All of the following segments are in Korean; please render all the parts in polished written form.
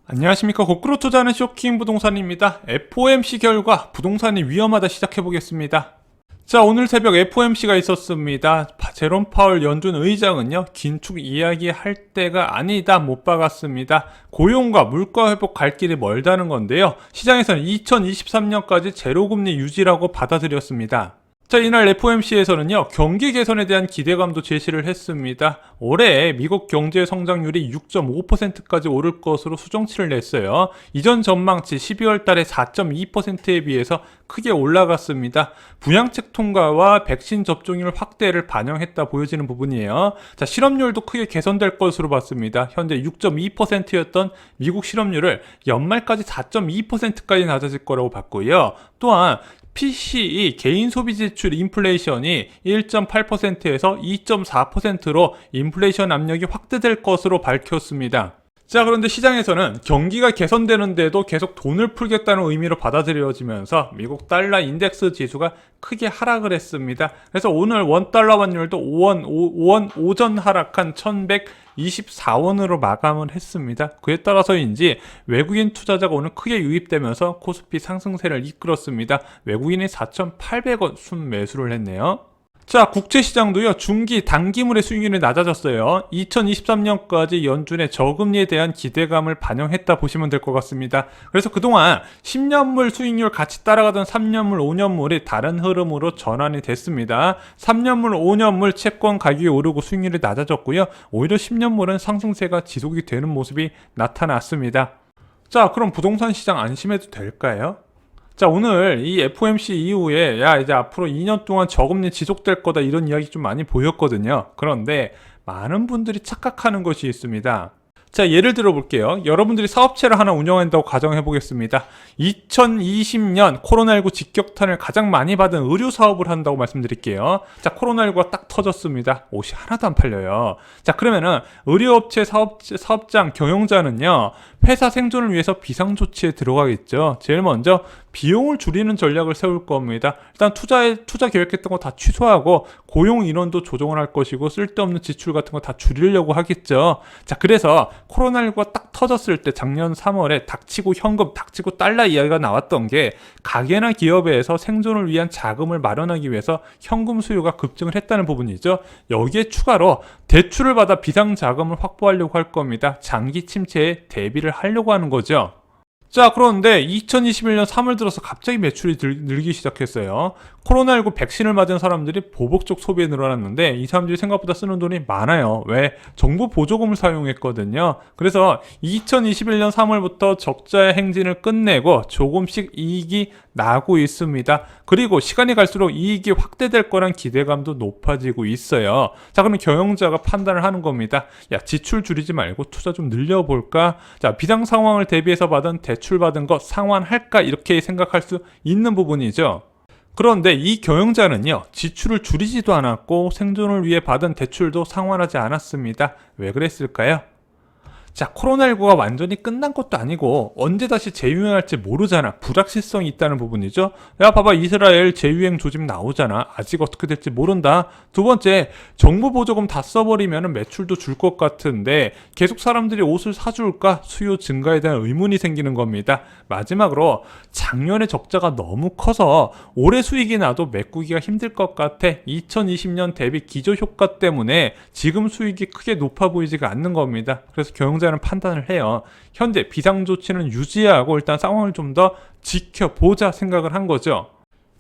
안녕하십니까. 거꾸로 투자하는 쇼킹 부동산입니다. FOMC 결과 부동산이 위험하다 시작해보겠습니다. 자, 오늘 새벽 FOMC가 있었습니다. 제롬 파월 연준 의장은요, 긴축 이야기할 때가 아니다 못 박았습니다. 고용과 물가 회복 갈 길이 멀다는 건데요. 시장에서는 2023년까지 제로금리 유지라고 받아들였습니다. 자, 이날 FOMC에서는요, 경기 개선에 대한 기대감도 제시를 했습니다. 올해 미국 경제 성장률이 6.5%까지 오를 것으로 수정치를 냈어요. 이전 전망치 12월 달에 4.2%에 비해서 크게 올라갔습니다. 부양책 통과와 백신 접종률 확대를 반영했다 보여지는 부분이에요. 자, 실업률도 크게 개선될 것으로 봤습니다. 현재 6.2%였던 미국 실업률을 연말까지 4.2%까지 낮아질 거라고 봤고요. 또한 PCE 개인 소비 지출 인플레이션이 1.8%에서 2.4%로 인플레이션 압력이 확대될 것으로 밝혔습니다. 자, 그런데 시장에서는 경기가 개선되는데도 계속 돈을 풀겠다는 의미로 받아들여지면서 미국 달러 인덱스 지수가 크게 하락을 했습니다. 그래서 오늘 원달러 환율도 5원 오전 하락한 1124원으로 마감을 했습니다. 그에 따라서인지 외국인 투자자가 오늘 크게 유입되면서 코스피 상승세를 이끌었습니다. 외국인이 4,800원 순매수를 했네요. 자, 국채시장도요, 중기, 단기물의 수익률이 낮아졌어요. 2023년까지 연준의 저금리에 대한 기대감을 반영했다 보시면 될 것 같습니다. 그래서 그동안 10년물 수익률 같이 따라가던 3년물, 5년물이 다른 흐름으로 전환이 됐습니다. 3년물, 5년물 채권 가격이 오르고 수익률이 낮아졌고요. 오히려 10년물은 상승세가 지속이 되는 모습이 나타났습니다. 자, 그럼 부동산 시장 안심해도 될까요? 자, 오늘 이 FOMC 이후에 이제 앞으로 2년 동안 저금리 지속될 거다 이런 이야기 좀 많이 보였거든요. 그런데 많은 분들이 착각하는 것이 있습니다. 자, 예를 들어 볼게요. 여러분들이 사업체를 하나 운영한다고 가정해 보겠습니다. 2020년 코로나19 직격탄을 가장 많이 받은 의류 사업을 한다고 말씀드릴게요. 자, 코로나19가 딱 터졌습니다. 옷이 하나도 안 팔려요. 자, 그러면은 의류업체 사업장 경영자는요, 회사 생존을 위해서 비상조치에 들어가겠죠. 제일 먼저 비용을 줄이는 전략을 세울 겁니다. 일단 투자 계획했던 거 다 취소하고 고용 인원도 조정을 할 것이고 쓸데없는 지출 같은 거 다 줄이려고 하겠죠. 자, 그래서 코로나19가 딱 터졌을 때 작년 3월에 닥치고 현금, 닥치고 달러 이야기가 나왔던 게 가게나 기업에서 생존을 위한 자금을 마련하기 위해서 현금 수요가 급증을 했다는 부분이죠. 여기에 추가로 대출을 받아 비상자금을 확보하려고 할 겁니다. 장기 침체에 대비를 하려고 하는 거죠. 자, 그런데 2021년 3월 들어서 갑자기 매출이 늘기 시작했어요. 코로나19 백신을 맞은 사람들이 보복적 소비에 늘어났는데 이 사람들이 생각보다 쓰는 돈이 많아요. 왜? 정부 보조금을 사용했거든요. 그래서 2021년 3월부터 적자의 행진을 끝내고 조금씩 이익이 나고 있습니다. 그리고 시간이 갈수록 이익이 확대될 거란 기대감도 높아지고 있어요. 자, 그러면 경영자가 판단을 하는 겁니다. 야, 지출 줄이지 말고 투자 좀 늘려볼까? 자, 비상 상황을 대비해서 받은 대출 받은 거 상환할까? 이렇게 생각할 수 있는 부분이죠. 그런데 이 경영자는요, 지출을 줄이지도 않았고 생존을 위해 받은 대출도 상환하지 않았습니다. 왜 그랬을까요? 자, 코로나19가 완전히 끝난 것도 아니고 언제 다시 재유행할지 모르잖아. 불확실성이 있다는 부분이죠. 야, 봐봐, 이스라엘 재유행 조짐 나오잖아. 아직 어떻게 될지 모른다. 두 번째, 정부 보조금 다 써버리면 매출도 줄 것 같은데 계속 사람들이 옷을 사줄까? 수요 증가에 대한 의문이 생기는 겁니다. 마지막으로, 작년에 적자가 너무 커서 올해 수익이 나도 메꾸기가 힘들 것 같아. 2020년 대비 기저효과 때문에 지금 수익이 크게 높아 보이지가 않는 겁니다. 그래서 경영자는 판단을 해요. 현재 비상조치는 유지하고 일단 상황을 좀 더 지켜보자 생각을 한 거죠.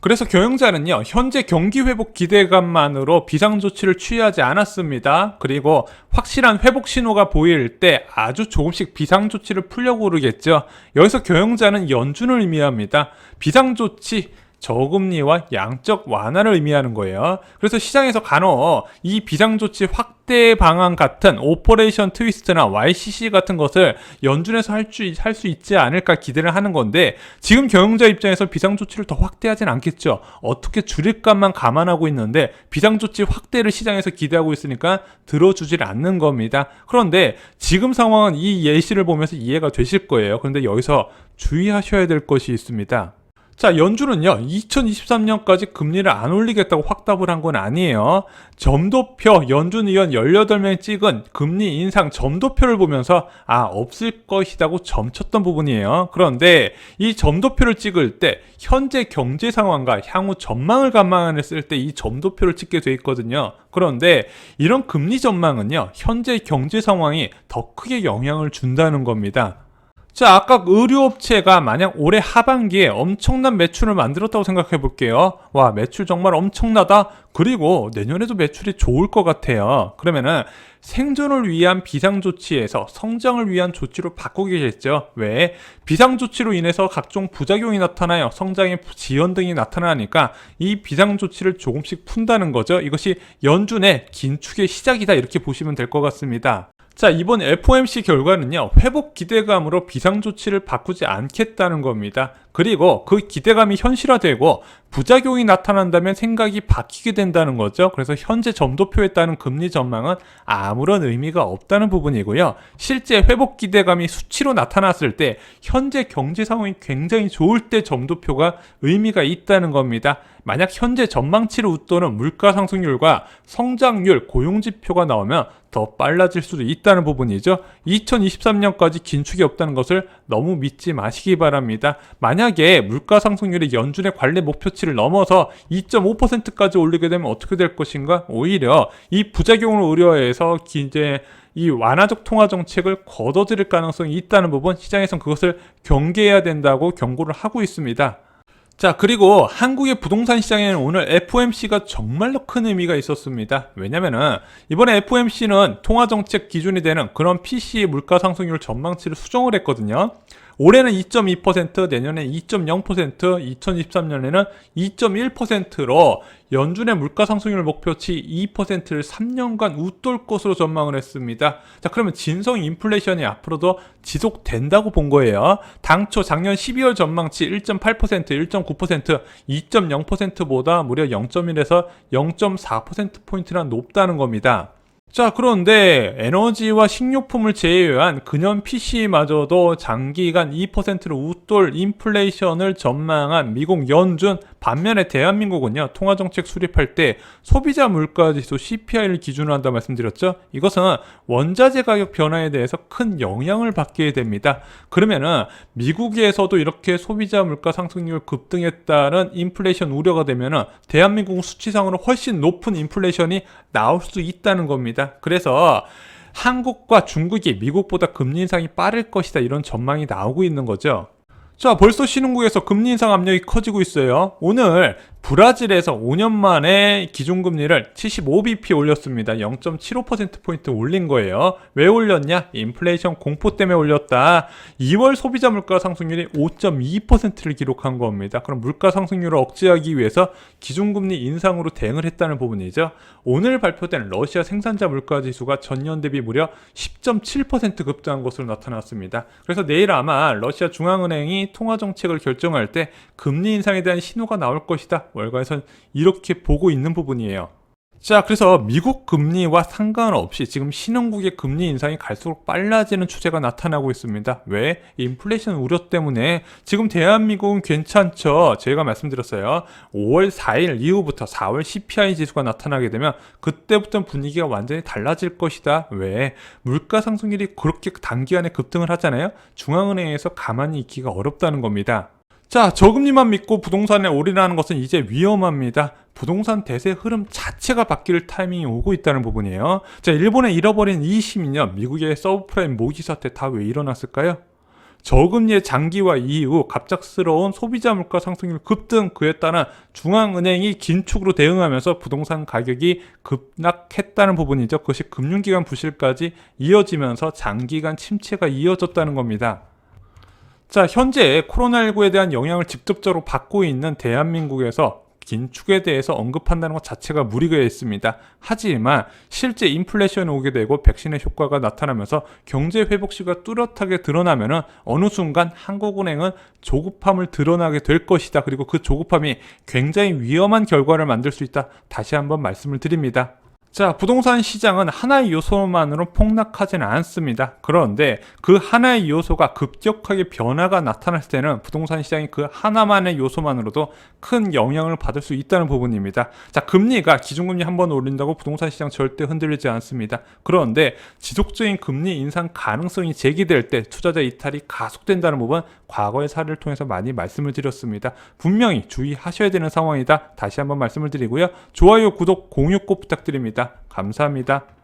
그래서 경영자는요, 현재 경기 회복 기대감만으로 비상조치를 취하지 않았습니다. 그리고 확실한 회복 신호가 보일 때 아주 조금씩 비상조치를 풀려고 그러겠죠. 여기서 경영자는 연준을 의미합니다. 비상조치, 저금리와 양적 완화를 의미하는 거예요. 그래서 시장에서 간혹 이 비상조치 확대 방안 같은 오퍼레이션 트위스트나 YCC 같은 것을 연준에서 할 수 있지 않을까 기대를 하는 건데, 지금 경영자 입장에서 비상조치를 더 확대하진 않겠죠. 어떻게 줄일까만 감안하고 있는데 비상조치 확대를 시장에서 기대하고 있으니까 들어주질 않는 겁니다. 그런데 지금 상황은 이 예시를 보면서 이해가 되실 거예요. 그런데 여기서 주의하셔야 될 것이 있습니다. 자, 연준은요, 2023년까지 금리를 안 올리겠다고 확답을 한 건 아니에요. 점도표, 연준 의원 18명 찍은 금리 인상 점도표를 보면서, 없을 것이라고 점쳤던 부분이에요. 그런데 이 점도표를 찍을 때, 현재 경제 상황과 향후 전망을 감안했을 때 이 점도표를 찍게 돼 있거든요. 그런데 이런 금리 전망은요, 현재 경제 상황이 더 크게 영향을 준다는 겁니다. 자, 아까 의류업체가 만약 올해 하반기에 엄청난 매출을 만들었다고 생각해 볼게요. 와, 매출 정말 엄청나다. 그리고 내년에도 매출이 좋을 것 같아요. 그러면은 생존을 위한 비상조치에서 성장을 위한 조치로 바꾸겠죠. 왜? 비상조치로 인해서 각종 부작용이 나타나요. 성장의 지연 등이 나타나니까 이 비상조치를 조금씩 푼다는 거죠. 이것이 연준의 긴축의 시작이다, 이렇게 보시면 될 것 같습니다. 자, 이번 FOMC 결과는요, 회복 기대감으로 비상조치를 바꾸지 않겠다는 겁니다. 그리고 그 기대감이 현실화되고 부작용이 나타난다면 생각이 바뀌게 된다는 거죠. 그래서 현재 점도표에 따른 금리 전망은 아무런 의미가 없다는 부분이고요. 실제 회복 기대감이 수치로 나타났을 때 현재 경제 상황이 굉장히 좋을 때 점도표가 의미가 있다는 겁니다. 만약 현재 전망치를 웃도는 물가 상승률과 성장률, 고용지표가 나오면 더 빨라질 수도 있다는 부분이죠. 2023년까지 긴축이 없다는 것을 너무 믿지 마시기 바랍니다. 만약에 물가 상승률이 연준의 관례 목표치를 넘어서 2.5%까지 올리게 되면 어떻게 될 것인가? 오히려 이 부작용을 우려해서 이제 이 완화적 통화 정책을 걷어들일 가능성이 있다는 부분, 시장에선 그것을 경계해야 된다고 경고를 하고 있습니다. 자, 그리고 한국의 부동산 시장에는 오늘 FOMC가 정말로 큰 의미가 있었습니다. 왜냐면은 이번에 FOMC는 통화정책 기준이 되는 그런 PCE 물가 상승률 전망치를 수정을 했거든요. 올해는 2.2%, 내년에 2.0%, 2023년에는 2.1%로 연준의 물가 상승률 목표치 2%를 3년간 웃돌 것으로 전망을 했습니다. 자, 그러면 진성 인플레이션이 앞으로도 지속된다고 본 거예요. 당초 작년 12월 전망치 1.8%, 1.9%, 2.0%보다 무려 0.1에서 0.4%포인트나 높다는 겁니다. 자, 그런데 에너지와 식료품을 제외한 금년 PC마저도 장기간 2%를 웃돌 인플레이션을 전망한 미국 연준, 반면에 대한민국은요, 통화정책 수립할 때 소비자 물가지수 CPI를 기준으로 한다 말씀드렸죠. 이것은 원자재 가격 변화에 대해서 큰 영향을 받게 됩니다. 그러면은 미국에서도 이렇게 소비자 물가 상승률 급등에 따른 인플레이션 우려가 되면은 대한민국 수치상으로 훨씬 높은 인플레이션이 나올 수 있다는 겁니다. 그래서 한국과 중국이 미국보다 금리 인상이 빠를 것이다, 이런 전망이 나오고 있는 거죠. 자, 벌써 신흥국에서 금리 인상 압력이 커지고 있어요. 오늘 브라질에서 5년 만에 기준금리를 75bp 올렸습니다. 0.75%포인트 올린 거예요. 왜 올렸냐? 인플레이션 공포 때문에 올렸다. 2월 소비자 물가 상승률이 5.2%를 기록한 겁니다. 그럼 물가 상승률을 억제하기 위해서 기준금리 인상으로 대응을 했다는 부분이죠. 오늘 발표된 러시아 생산자 물가 지수가 전년 대비 무려 10.7% 급등한 것으로 나타났습니다. 그래서 내일 아마 러시아 중앙은행이 통화정책을 결정할 때 금리 인상에 대한 신호가 나올 것이다, 월가에선 이렇게 보고 있는 부분이에요. 자, 그래서 미국 금리와 상관없이 지금 신흥국의 금리 인상이 갈수록 빨라지는 추세가 나타나고 있습니다. 왜? 인플레이션 우려 때문에. 지금 대한민국은 괜찮죠. 제가 말씀드렸어요. 5월 4일 이후부터 4월 CPI 지수가 나타나게 되면 그때부터 분위기가 완전히 달라질 것이다. 왜? 물가 상승률이 그렇게 단기간에 급등을 하잖아요. 중앙은행에서 가만히 있기가 어렵다는 겁니다. 자, 저금리만 믿고 부동산에 올인하는 것은 이제 위험합니다. 부동산 대세 흐름 자체가 바뀔 타이밍이 오고 있다는 부분이에요. 자, 일본에 잃어버린 22년 미국의 서브프라임 모기 사태 다 왜 일어났을까요? 저금리의 장기화 이후 갑작스러운 소비자 물가 상승률 급등, 그에 따른 중앙은행이 긴축으로 대응하면서 부동산 가격이 급락했다는 부분이죠. 그것이 금융기관 부실까지 이어지면서 장기간 침체가 이어졌다는 겁니다. 자, 현재 코로나19에 대한 영향을 직접적으로 받고 있는 대한민국에서 긴축에 대해서 언급한다는 것 자체가 무리가 있습니다. 하지만 실제 인플레이션이 오게 되고 백신의 효과가 나타나면서 경제 회복 시가 뚜렷하게 드러나면은 어느 순간 한국은행은 조급함을 드러나게 될 것이다. 그리고 그 조급함이 굉장히 위험한 결과를 만들 수 있다. 다시 한번 말씀을 드립니다. 자, 부동산 시장은 하나의 요소만으로 폭락하지는 않습니다. 그런데 그 하나의 요소가 급격하게 변화가 나타났을 때는 부동산 시장이 그 하나만의 요소만으로도 큰 영향을 받을 수 있다는 부분입니다. 자, 금리가 기준금리 한번 올린다고 부동산 시장 절대 흔들리지 않습니다. 그런데 지속적인 금리 인상 가능성이 제기될 때 투자자 이탈이 가속된다는 부분 과거의 사례를 통해서 많이 말씀을 드렸습니다. 분명히 주의하셔야 되는 상황이다. 다시 한번 말씀을 드리고요. 좋아요, 구독, 공유 꼭 부탁드립니다. 감사합니다.